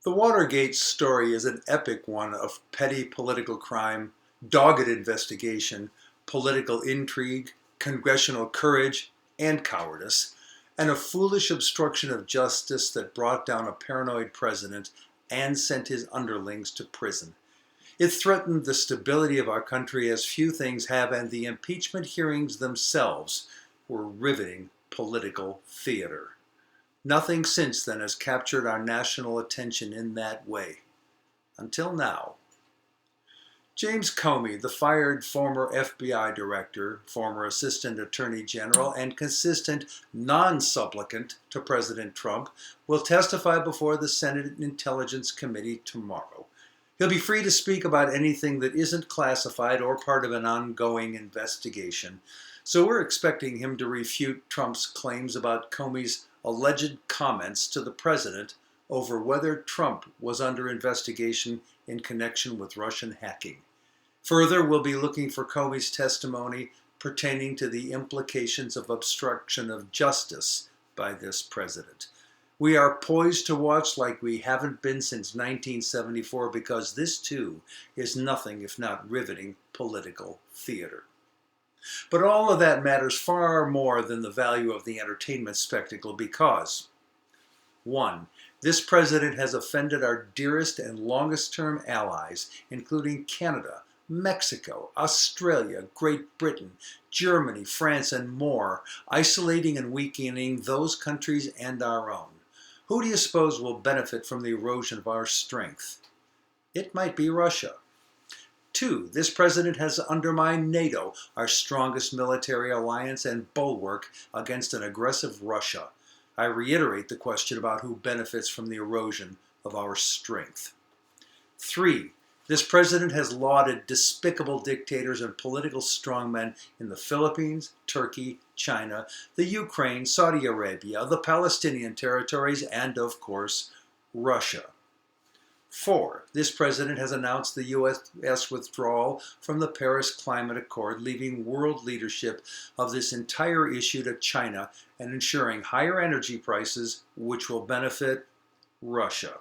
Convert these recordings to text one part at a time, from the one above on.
The Watergate story is an epic one of petty political crime, dogged investigation, political intrigue, congressional courage and cowardice, and a foolish obstruction of justice that brought down a paranoid president and sent his underlings to prison. It threatened the stability of our country as few things have, and the impeachment hearings themselves were riveting political theater. Nothing since then has captured our national attention in that way. Until now. James Comey, the fired former FBI director, former Assistant Attorney General, and consistent non-supplicant to President Trump, will testify before the Senate Intelligence Committee tomorrow. He'll be free to speak about anything that isn't classified or part of an ongoing investigation. So we're expecting him to refute Trump's claims about Comey's alleged comments to the president over whether Trump was under investigation in connection with Russian hacking. Further, we'll be looking for Comey's testimony pertaining to the implications of obstruction of justice by this president. We are poised to watch like we haven't been since 1974 because this too is nothing if not riveting political theater. But all of that matters far more than the value of the entertainment spectacle because 1. This president has offended our dearest and longest-term allies, including Canada, Mexico, Australia, Great Britain, Germany, France, and more, isolating and weakening those countries and our own. Who do you suppose will benefit from the erosion of our strength? It might be Russia. 2. This president has undermined NATO, our strongest military alliance and bulwark against an aggressive Russia. I reiterate the question about who benefits from the erosion of our strength. 3. This president has lauded despicable dictators and political strongmen in the Philippines, Turkey, China, the Ukraine, Saudi Arabia, the Palestinian territories, and, of course, Russia. 4. This president has announced the U.S. withdrawal from the Paris Climate Accord, leaving world leadership of this entire issue to China and ensuring higher energy prices, which will benefit Russia.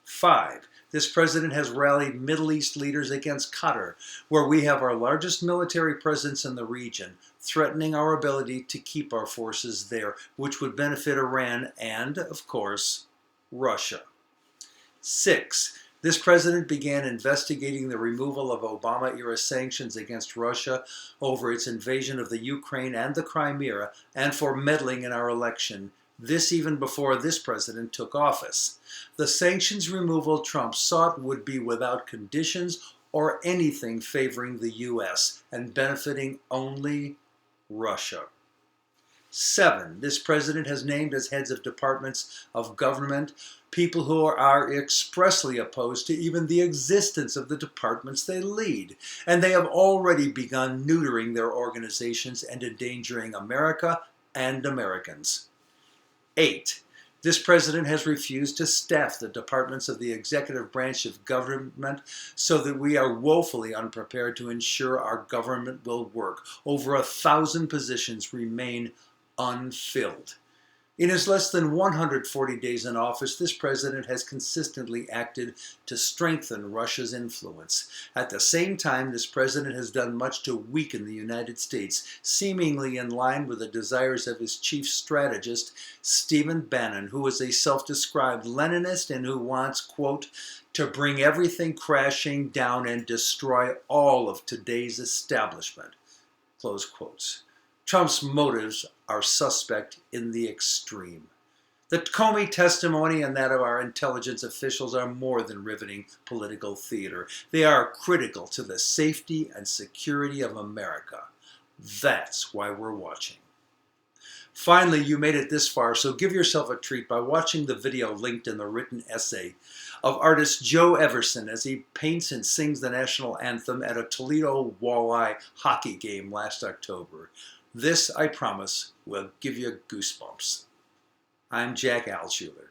5. This president has rallied Middle East leaders against Qatar, where we have our largest military presence in the region, threatening our ability to keep our forces there, which would benefit Iran and, of course, Russia. 6. This president began investigating the removal of Obama-era sanctions against Russia over its invasion of the Ukraine and the Crimea and for meddling in our election. This even before this president took office. The sanctions removal Trump sought would be without conditions or anything favoring the U.S. and benefiting only Russia. 7. This president has named as heads of departments of government people who are expressly opposed to even the existence of the departments they lead, and they have already begun neutering their organizations and endangering America and Americans. 8. This president has refused to staff the departments of the executive branch of government so that we are woefully unprepared to ensure our government will work. Over 1,000 positions remain unfilled. In his less than 140 days in office, this president has consistently acted to strengthen Russia's influence. At the same time, this president has done much to weaken the United States, seemingly in line with the desires of his chief strategist, Stephen Bannon, who is a self-described Leninist and who wants, quote, to bring everything crashing down and destroy all of today's establishment, close quotes. Trump's motives are suspect in the extreme. The Comey testimony and that of our intelligence officials are more than riveting political theater. They are critical to the safety and security of America. That's why we're watching. Finally, you made it this far, so give yourself a treat by watching the video linked in the written essay of artist Joe Everson as he paints and sings the national anthem at a Toledo Walleye hockey game last October. This, I promise, will give you goosebumps. I'm Jack Altshuler.